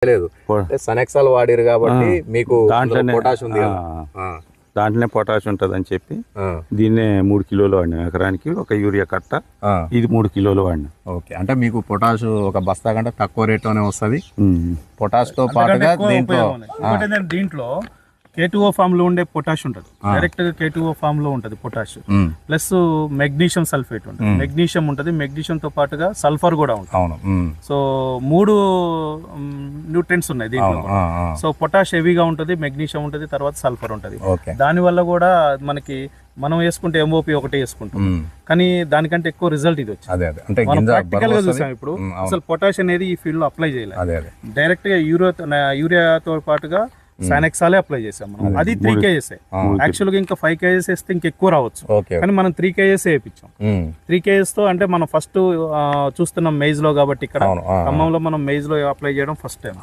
లేదు సనెక్సాల్ వాడిరు కాబట్టి మీకు దాంట్లోనే పొటాష్ ఉంది దాంట్లోనే పొటాష్ ఉంటుంది అని చెప్పి దీన్నే 3 కిలోలు వాడినాం ఎకరానికి. ఒక యూరియా కట్ట ఇది 3 కిలోలు వాడినాం. ఓకే, అంటే మీకు పొటాష్ ఒక బస్తా కంటే తక్కువ రేట్లోనే వస్తుంది. పొటాష్ తో పాటుగా దీంట్లో K2O ఫామ్ లో ఉండే పొటాష్ ఉంటుంది, డైరెక్ట్ గా K2O ఫామ్ లో ఉంటుంది పొటాష్, ప్లస్ మెగ్నీషియం సల్ఫేట్ ఉంటుంది, మెగ్నీషియం ఉంటుంది, మెగ్నీషియం తో పాటుగా సల్ఫర్ కూడా ఉంటుంది. సో 3 న్యూట్రియంట్స్ ఉన్నాయి దీంట్లో. సో పొటాష్ హెవీగా ఉంటుంది, మెగ్నీషియం ఉంటుంది, తర్వాత సల్ఫర్ ఉంటుంది. దాని వల్ల కూడా మనకి మనం వేసుకుంటే MOP ఒకటే వేసుకుంటాం, కానీ దానికంటే ఎక్కువ రిజల్ట్ ఇది వచ్చింది. మనం ప్రాక్టికల్ గా చూసాం. ఇప్పుడు అసలు పొటాష్ అనేది ఈ ఫీల్డ్ లో అప్లై చేయలేదు, డైరెక్ట్ గా యూరియాతో పాటుగా సైనెక్సాలే అప్లై చేసాం మనం. అది 3 kgs. యాక్చువల్ గా ఇంకా 5 kgs వేస్తే ఇంకెక్కువ రావచ్చు, కానీ మనం 3 kgs వేయించాం. 3 kgs తో అంటే మనం ఫస్ట్ చూస్తున్నాం మేజ్ లో, కాబట్టి ఇక్కడ ఖమ్మంలో మనం మేజ్ లో అప్లై చేయడం ఫస్ట్ టైం.